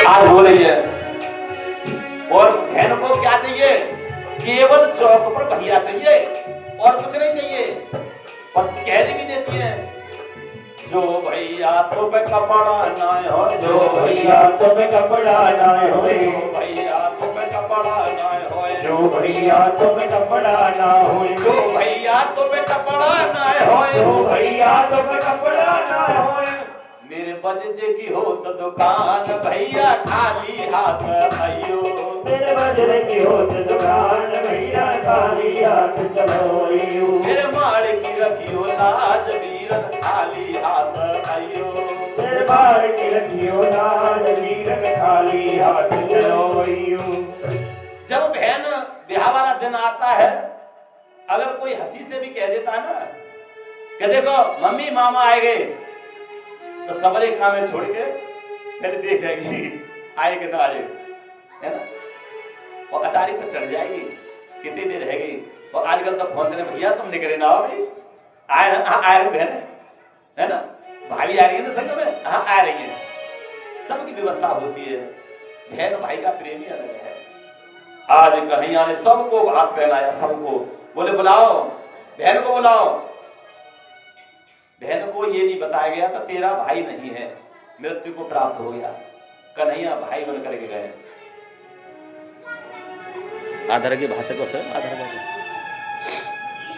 आज हो रही है। और बहन को क्या चाहिए? केवल चौक पर भैया चाहिए और कुछ नहीं चाहिए। और कह भी देती है, जो भैया तो पे कपड़ा ना हो, जो भैया तो पे कपड़ा ना होए, जो भैया तो पे कपड़ा ना हो, जो भैया तो पे कपड़ा ना होए, जो भैया तो पे कपड़ा ना हो, जो भैया तो पे कपड़ा ना होए। मेरे बजजे की हो तो दुकान भैया खाली हाथ आइयो, मेरे बजरे की हो तो दुकान भैया खाली हाथ चलो। मेरे माड़ की रखियो लाज वीरन खाली हाथ आइयो, मेरे माड़ की रखियो लाज वीरन खाली हाथ चलो। जब बहन ब्याह वाला दिन आता है, अगर कोई हंसी से भी कह देता है ना कि देखो मम्मी मामा आए गए, तो सबरे काम में छोड़ के पहले देखेगी आए कि ना आए, है ना। और अटारी पर चढ़ जाएगी, कितनी देर रह गई। और आजकल तो पहुंचने भैया तुम निकले ना हो भाई, आए ना, हाँ आ रही बहन है ना, भाभी आ रही है ना संग में, हाँ आ रही है। सबकी व्यवस्था होती है। बहन भाई का प्रेम ही अलग है। आज कन्हैया ने सबको हाथ पहनाया, सबको बोले बुलाओ बहन को, बुलाओ। बहन को ये नहीं बताया गया था तेरा भाई नहीं है, मृत्यु को प्राप्त हो गया। कन्हैया भाई बन करके गए। आधार के भात को आधार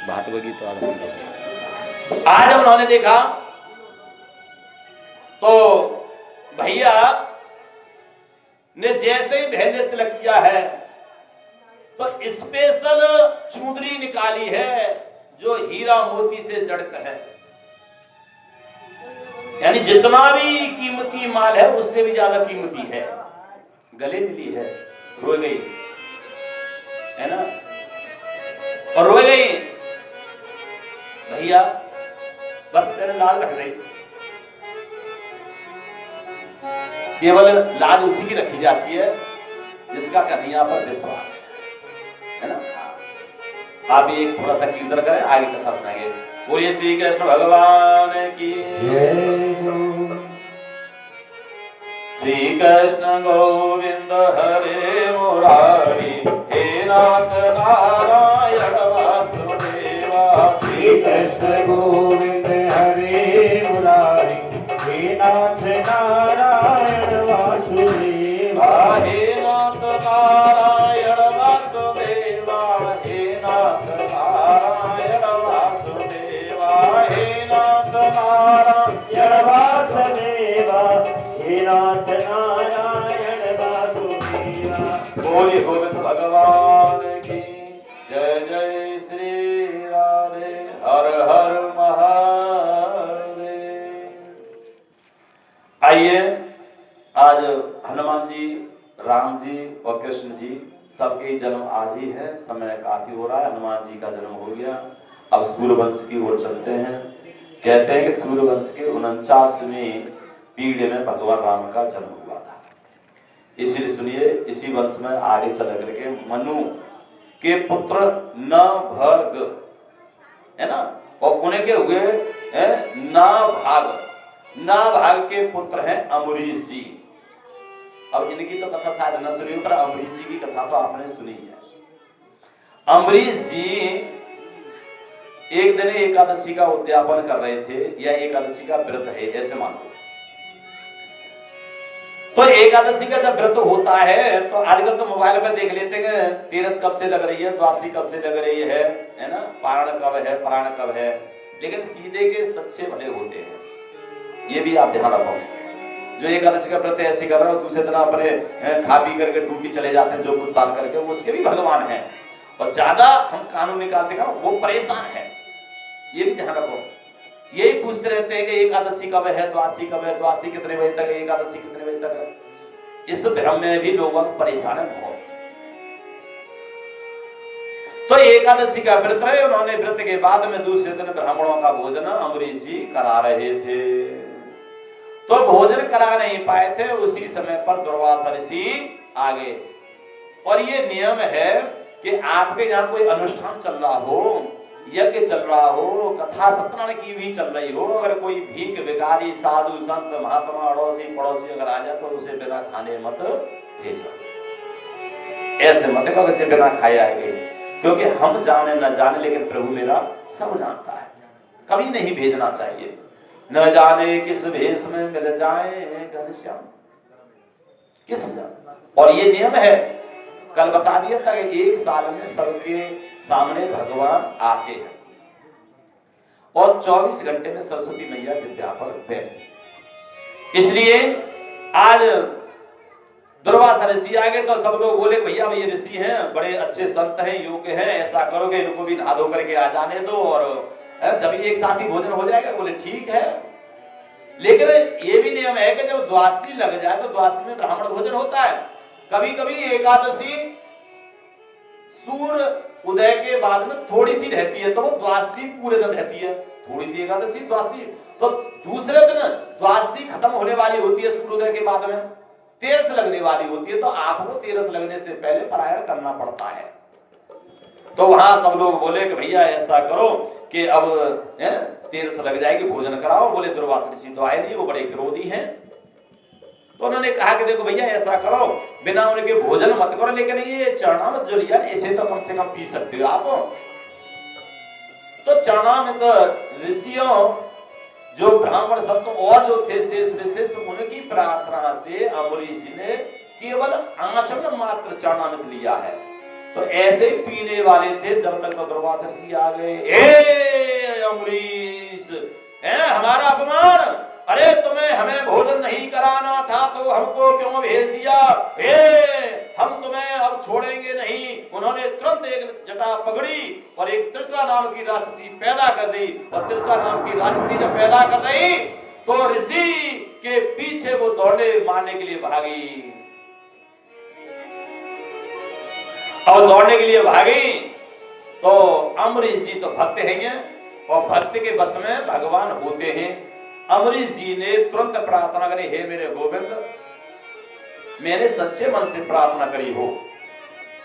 भात को गीत आधार। आज उन्होंने देखा तो भैया ने जैसे ही बहन ने तिलक किया है तो स्पेशल चूंदरी निकाली है जो हीरा मोती से जड़क है, यानी जितना भी कीमती माल है उससे भी ज्यादा कीमती है। गले मिली है, रो गई है ना, और रो गई भैया बस तेरे लाल रख गई। केवल लाज उसी की रखी जाती है जिसका कन्हैया पर विश्वास है ना। आप एक थोड़ा सा कीर्तन करें, आगे कथा सुनाएंगे। बोलिए श्री कृष्ण भगवान की, श्री कृष्ण गोविंद हरे मुरारी, हे नाथ नारायण वासुदेवा। श्री कृष्ण गोविंद हरे मुरारी, हे नाथ नारायण वासुदेवा। हे नाथ नारायण वासुदेवा, हे नाथ नारायण वासुदेवा, हे नाथ नारायण वासुदेवा, हे नाथ नारायण वासुदेवा। बोलिए गोविंद भगवान की जय। जय श्री राधे, हर हर महादेव। आइए, आज हनुमान जी, राम जी और कृष्ण जी सबके जन्म आज ही है। समय काफी हो रहा है, हनुमान जी का जन्म हो गया। अब सूर्यवंश की ओर चलते हैं। कहते हैं कि सूर्यवंश के 49वें पीढ़ी में भगवान राम का जन्म हुआ था। इसलिए सुनिए, इसी वंश में आगे चल करके मनु के पुत्र नभग है ना, और उनके हुए नाभाग के पुत्र हैं अम्बरीश जी। अब इनकी तो कथा शायद न सुनी, पर अम्बरीश जी की कथा तो आपने सुनी है। अम्बरीश जी एक दिन एकादशी का उद्यापन कर रहे थे, या एकादशी का व्रत है ऐसे मानो। तो एकादशी का जब व्रत होता है तो आजकल तो मोबाइल पर देख लेते हैं तेरस कब से लग रही है, द्वादशी कब से लग रही है ना, पारण कब है, पराण कब है। लेकिन सीधे के सच्चे भले होते हैं, ये भी आप ध्यान रखो। जो एकादशी का व्रत ऐसे कर रहे हो, दूसरे दिन अपने खा पी करके ड्यूटी चले जाते हैं, जो कुछ दान करके, उसके भी भगवान है। और ज्यादा हम कानून निकालते हैं वो परेशान है, ये भी ध्यान रखो। यही पूछते रहते हैं कि एकादशी कब है, द्वादशी कब है, द्वादशी कितने बजे तक है, एकादशी कितने बजे तक है। इस भ्रम में भी लोग परेशान है बहुत। तो एकादशी का व्रत है, उन्होंने व्रत के बाद में दूसरे दिन ब्राह्मणों का भोजन अम्बरीश जी करा रहे थे। तो भोजन करा नहीं पाए थे, उसी समय पर दुर्वासा ऋषि आ गए। और ये नियम है कि आपके यहाँ कोई अनुष्ठान चल रहा हो यज्ञ चल रहा हो, कथा सत्यनारायण की भी चल रही हो, अगर कोई भीख भिखारी साधु संत महात्मा अड़ोसी पड़ोसी अगर आ जाए तो उसे बिना खाने मत भेजो। ऐसे मत कहो बच्चे बिना खाए आएंगे, क्योंकि हम जाने न जाने लेकिन प्रभु मेरा सब जानता है, कभी नहीं भेजना चाहिए। न जाने किस भेष में मिल जाए घनश्याम, किस जाने। और ये नियम है, कल बता दिया था कि एक साल में सबके सामने भगवान आते हैं और 24 घंटे में सरस्वती मैया जिद्या पर बैठती। इसलिए आज दुर्वासा ऋषि आ गए तो सब लोग बोले भैया ये ऋषि हैं, बड़े अच्छे संत हैं, योग्य हैं, ऐसा करोगे इनको भी नहा धो करके आ जाने दो और जब एक साथ ही भोजन हो जाएगा। बोले ठीक है, लेकिन ये भी नियम है कि जब द्वादशी लग जाए तो द्वादशी में ब्राह्मण भोजन होता है। कभी कभी एकादशी सूर्य उदय के बाद में थोड़ी सी रहती है तो वो द्वादशी पूरे दिन रहती है, थोड़ी सी एकादशी द्वादशी, तो दूसरे दिन द्वादशी खत्म होने वाली होती है सूर्योदय के बाद में, तेरस लगने वाली होती है, तो आपको तेरस लगने से पहले पारायण करना पड़ता है। तो वहां सब लोग बोले कि भैया ऐसा करो कि अब तेरस लग जाएगी, भोजन कराओ। बोले दुर्वासा ऋषि तो आए नहीं, वो बड़े क्रोधी हैं। तो उन्होंने कहा कि देखो भैया ऐसा करो, बिना उनके भोजन मत करो, लेकिन ये चरणामृत जो लिया इसे तो कम से कम पी सकते हो आप। तो चरणामृत ऋषियों जो ब्राह्मण संत और जो थे शेष विशेष, उनकी प्रार्थना से अम्बरीश जी ने केवल आचमन मात्र चरणामृत लिया है। तो ऐसे पीने वाले थे जब तक तो दुर्वासा ऋषि आ गए। ए अम्बरीश, हमारा अपमान, अरे तुम्हें हमें भोजन नहीं कराना था तो हमको क्यों भेज दिया? हम तुम्हें अब छोड़ेंगे नहीं। उन्होंने तुरंत एक जटा पकड़ी और एक त्रिषा नाम की राक्षसी पैदा कर दी, और त्रिषा नाम की राक्षसी जब पैदा कर दी तो ऋषि के पीछे वो दौड़ने मारने के लिए भागी। अब दौड़ने के लिए भागी तो अम्बरीश जी तो भक्त हैं और भक्त के बस में भगवान होते हैं। अम्बरीश जी ने तुरंत प्रार्थना करी, हे मेरे गोविंद, मैंने सच्चे मन से प्रार्थना करी हो,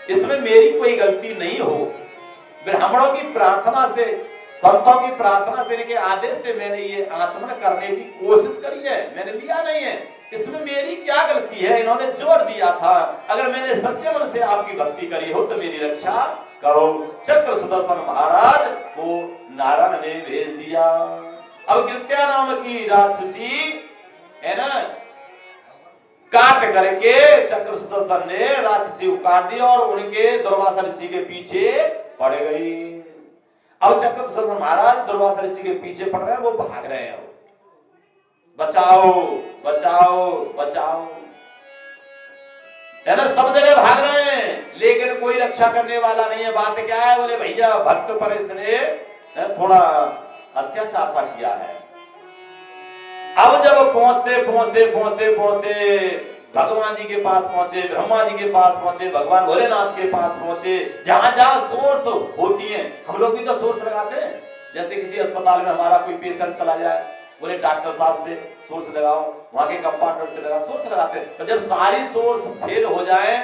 इसमें मेरी कोई गलती नहीं हो। ब्राह्मणों की प्रार्थना से, संतों की प्रार्थना से लेके आदेश से मैंने ये आचमन करने की कोशिश करी है, मैंने लिया नहीं है, इसमें मेरी क्या गलती है? इन्होंने जोर दिया था, अगर मैंने सच्चे मन से आपकी भक्ति करी हो तो मेरी रक्षा करो। चक्र सुदर्शन महाराज को नारायण ने भेज दिया। अब कृत्या नाम की राक्षसी है ना, काट करके चक्र सुदर्शन ने राक्षसी को काट दिया और उनके दुर्वासा ऋषि के पीछे पड़ गई। अब चक्र सुदर्शन महाराज दुर्वासा ऋषि के पीछे पड़ रहे हैं, वो भाग रहे हैं, बचाओ बचाओ बचाओ, है ना, सब जगह भाग रहे हैं, लेकिन कोई रक्षा करने वाला नहीं है। बात क्या है? बोले भैया भक्त पर इसने थोड़ा अत्याचार सा किया है। अब जब पहुंचते पहुंचते पहुंचते पहुंचते भगवान जी के पास पहुंचे, ब्रह्मा जी के पास पहुंचे, भगवान भोलेनाथ के पास पहुंचे, जहां जहां सोर्स होती है, हम लोग भी तो सोर्स लगाते हैं। जैसे किसी अस्पताल में हमारा कोई पेशेंट चला जाए, बोले डॉक्टर साहब से सोर्स लगाओ, वहां के कंपाउंडर से लगाओ, सोर्स लगाते हैं। तो जब सारी सोर्स फेल हो जाए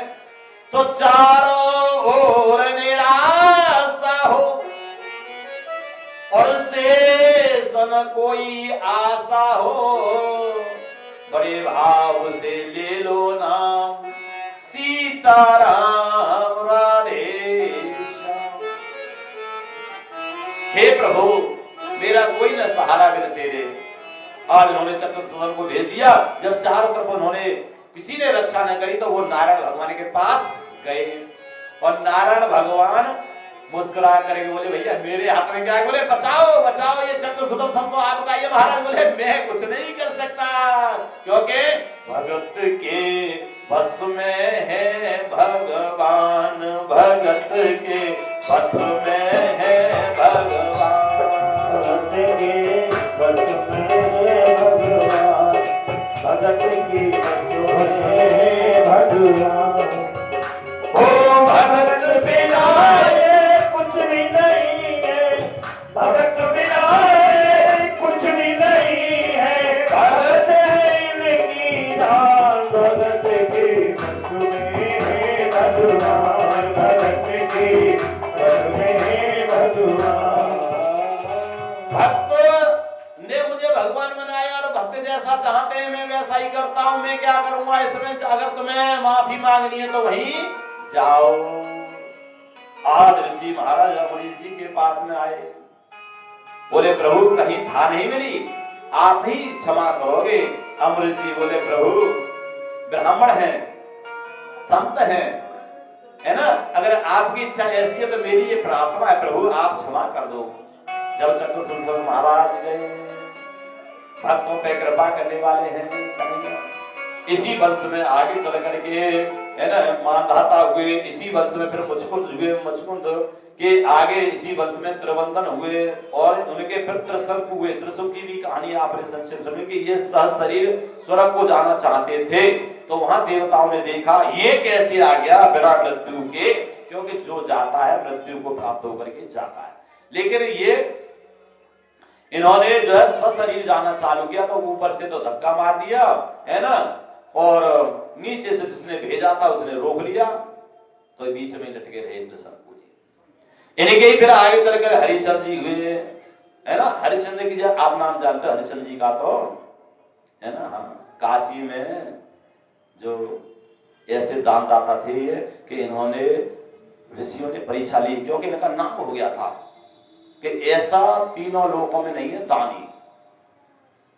तो चारों ओर निराशा हो और शेष न कोई आशा हो, बड़े भाव से ले लो नाम सीताराम राधे श्याम। हे प्रभु, मेरा कोई न सहारा बिन तेरे। आज उन्होंने चक्र सुदर्शन को भेज दिया। जब चारों तरफ उन्होंने किसी ने रक्षा न करी तो वो नारायण भगवान के पास गए और नारायण भगवान मुस्कुरा करके बोले भैया मेरे हाथ में क्या है? बोले बचाओ बचाओ, ये चक्र सुदर्शन तो आपका। ये महाराज बोले मैं कुछ नहीं कर सकता, क्योंकि भगत के बस में है भगवान, भगत के बस में है भगवान, भगत के बस में है भगवान, भगत की बस में है भगवान। ओ भगत बिना कुछ भी नहीं है, भगत बिना कुछ भी नहीं है, भगत है इनकी जान, भगत के बस में है भगवान, भगत के बस में है भगवान। मैं क्या करूंगा इसमें, अगर तुम्हें माफी मांगनी है तो वहीं जाओ। आज ऋषि महाराज अमरीश जी के पास में आए, बोले प्रभु कहीं था नहीं मिली, आप ही क्षमा करोगे। अमरीश जी बोले प्रभु ब्राह्मण हैं, संत हैं, है ना, अगर आपकी इच्छा ऐसी है तो मेरी ये प्रार्थना है प्रभु आप क्षमा कर दो। जब चक्रधर महाराज गए, भक्तों पे कृपा करने वाले हैं कन्हैया, इसी वंश में आगे चल करके, है ना, मानधाता हुए, इसी वंश में फिर मुचकुंद हुए, मुचकुंद के आगे इसी वंश में त्रिवंदन हुए और उनके फिर त्रिशंकु हुए। त्रिशंकु की भी कहानी आपने संक्षेप सुनी कि ये सह शरीर स्वर्ग को जाना चाहते थे, तो वहां देवताओं ने देखा ये कैसे आ गया बिना मृत्यु के, क्योंकि जो जाता है मृत्यु को प्राप्त होकर के जाता है। लेकिन ये इन्होंने जो है सशरीर जाना चालू किया तो ऊपर से तो धक्का मार दिया, है ना, और नीचे से जिसने भेजा था उसने रोक लिया, तो बीच में लटके रहे त्रिशंकु जी। इनके फिर आगे चलकर हरिश्चंद्र जी हुए, है ना। हरिश्चंद्र की जो आप नाम जानते हो हरिश्चंद्र जी का, तो है ना, हाँ, काशी में जो ऐसे दानदाता थे कि इन्होंने ऋषियों ने परीक्षा ली, क्योंकि इनका नाम हो गया था कि ऐसा तीनों लोकों में नहीं है दानी।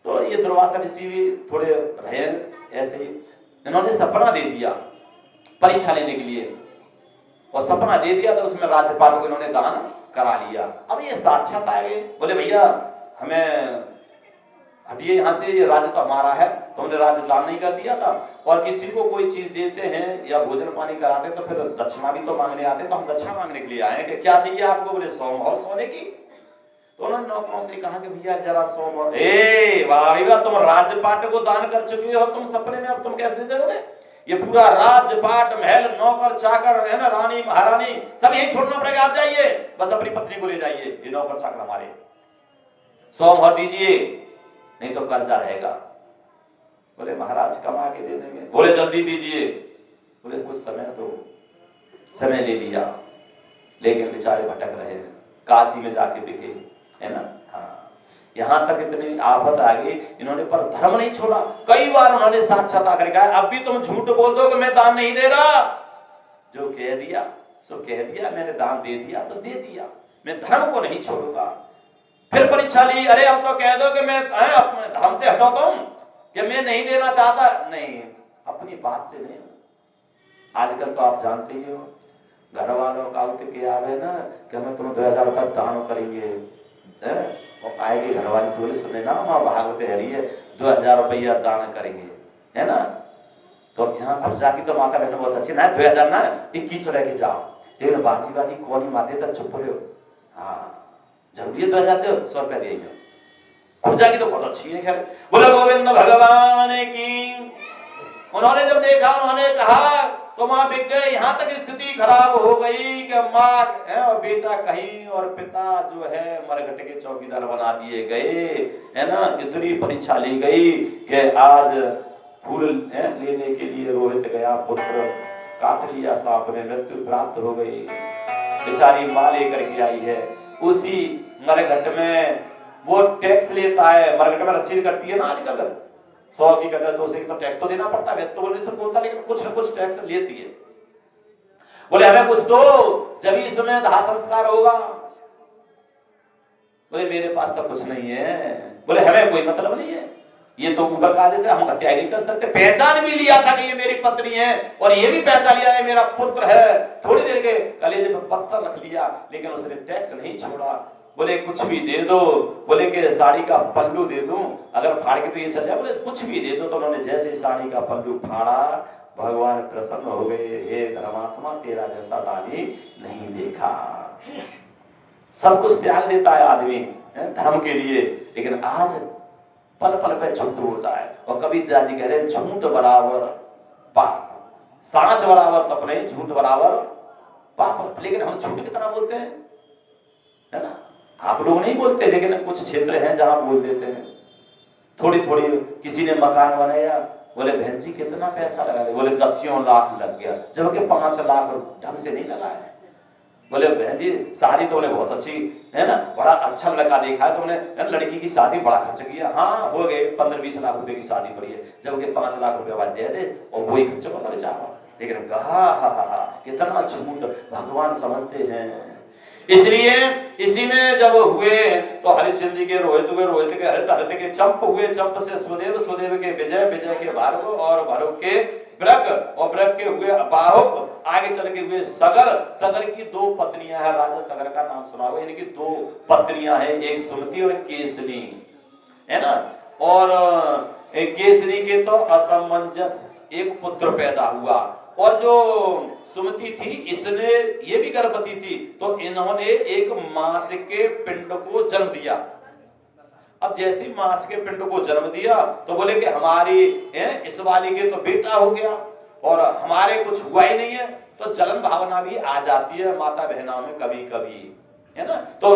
तो ये दुर्वासा ऋषि भी थोड़े रहे ऐसे ही, इन्होंने सपना दे दिया परीक्षा लेने के लिए, और सपना दे दिया तो उसमें राज्यपाल को इन्होंने दान करा लिया। अब ये साक्षात आ गए, बोले भैया हमें हटिए यहाँ से, ये राज्य तो हमारा है, तो हमने राज्य दान नहीं कर दिया था, और किसी को कोई चीज देते हैं या भोजन पानी कराते तो फिर दक्षिणा भी तो मांगने आते, तो हम दक्षिणा मांगने के लिए आए कि क्या चाहिए आपको, बोले 100 मोहर सोने की। तो उन्होंने नौकरों से कहा कि भैया जरा 100 मोहर। ए वाह भैया, तुम राज्यपाट को दान कर चुके हो, तुम सपने में अब तुम कैसे दे दोगे? ये पूरा राजपाट महल नौकर चाकर, है ना, रानी महारानी सब यही छोड़ना पड़ेगा, आप जाइए बस अपनी पत्नी को ले जाइए, ये नौकर चाकर हमारे, 100 मोहर दीजिए नहीं तो कर्जा रहेगा। बोले महाराज कमा के दे देंगे। बोले जल्दी दीजिए। बोले कुछ समय तो समय ले लिया, लेकिन बेचारे भटक रहे, काशी में जाके बिके, है ना। हाँ, यहां तक इतनी आफत आ गई, इन्होंने पर धर्म नहीं छोड़ा। कई बार उन्होंने साक्षात आकर कहा अब भी तुम झूठ बोल दो कि मैं दान नहीं दे रहा, जो कह दिया सो कह दिया, मैंने दान दे दिया तो दे दिया, मैं धर्म को नहीं छोड़ूंगा। फिर परीक्षा ली, अरे अब तो कह दो कि मैं अपने धर्म से हटाता हूं कि मैं नहीं देना चाहता। नहीं, अपनी बात से नहीं। आजकल तो आप जानते ही हो, घर वालों का उठ के आवे ना कि हमें तुम 2000 रुपये दान करेंगे, और आएगी घर वाली से बोले सुने ना माँ भागवत हरी है, 2000 रुपया दान करेंगे, है ना। तो यहाँ खर्चा की तो माता बहन बहुत अच्छी ना, 2000 ना 2100 लेके जाओ, लेकिन बाजी बाजी कौन ही माते तक चुप रहे हो। हाँ जरूरी है 2000 दो, 100 रुपया देंगे, खुर्जा की तो बहुत अच्छी है। खैर बोला गोविंद भगवान की। उन्होंने जब देखा, उन्होंने कहा तो माँ बिक गए। यहाँ तक स्थिति खराब हो गई कि माँ है और बेटा कहीं और पिता जो है मरघट के चौकीदार बना दिए गए, है ना। इतनी परीक्षा ली गई कि आज फूल लेने के लिए रोहित गया, पुत्र काट लिया सांप ने, मृत्यु प्राप्त हो गई। बेचारी माँ लेकर के आई है, उसी मरघट में वो टैक्स लेता है, मरघट में रसीद कटती है ना आजकल, 100 की कटा 200 की, तो टैक्स तो देना पड़ता है, वैसे तो बोलने से बोलता, लेकिन कुछ न कुछ टैक्स लेती है। बोले हमें कुछ दो, जब इसमें दाह संस्कार होगा। बोले मेरे पास तो कुछ नहीं है। बोले हमें कोई मतलब नहीं है, ये तो ऊपर का आदेश है, हम हत्या नहीं कर सकते। पहचान भी लिया था कि ये मेरी पत्नी है, और ये भी पहचान लिया है मेरा पुत्र है, थोड़ी देर के कलेजे पर पत्थर रख लिया, लेकिन उसने टैक्स नहीं छोड़ा। बोले कुछ भी दे दो, बोले कि साड़ी का पल्लू दे दूं, अगर फाड़ के तो ये चल जाए। बोले कुछ भी दे दो। तो उन्होंने जैसे साड़ी का पल्लू फाड़ा, भगवान प्रसन्न हो गए, हे धर्मात्मा तेरा जैसा दानी नहीं देखा। सब कुछ त्याग देता है आदमी धर्म के लिए, लेकिन आज पल पल पे झूठ बोल रहा है। और कबीर जी कह रहे हैं झूठ बराबर पाप, सांच बराबर तप नहीं, झूठ बराबर पाप। लेकिन हम झूठ कितना बोलते हैं, है ना। आप लोग नहीं बोलते, लेकिन कुछ क्षेत्र हैं जहां बोल देते हैं। थोड़ी थोड़ी किसी ने मकान बनाया, बोले बहन जी कितना पैसा लगा, बोले 10 लाख लग गया, जबकि 5 लाख ढंग से नहीं लगा है। बोले बहन जी शादी तुमने बहुत अच्छी है ना, बड़ा अच्छा लड़का देखा है तुमने, है ना, लड़की की शादी बड़ा खर्च किया। हाँ हो गए 15-20 लाख रुपए की शादी पड़ी है, जबकि 5 लाख रुपए बाद दे दे और वही खर्च करना बेचारा। लेकिन हा कितना झूठ भगवान समझते हैं। इसलिए इसी में जब हुए तो हरिश्चंद्र जी के रोहित हुए, रोहित के हरित, हरित के चंप हुए, चंप से सुदेव, सुदेव के विजय, विजय के भार्गव और भार्गव के ब्रक और ब्रक के हुए बाहुक, आगे चल के हुए सगर। सगर की 2 पत्नियां हैं, राजा सगर का नाम सुना हुआ, इनकी 2 पत्नियां हैं, एक सुमति और केसनी, है ना। और एक केसनी के तो असमंजस एक पुत्र पैदा हुआ, और जो सुमति थी इसने ये भी गर्भवती थी, तो इन्होंने एक मांस के पिंड को जन्म दिया। अब जैसे मांस के पिंड को जन्म दिया तो बोले कि हमारी इस वाली के तो बेटा हो गया और हमारे कुछ हुआ ही नहीं है, तो जलन भावना भी आ जाती है माता बहनों में कभी कभी, है ना। तो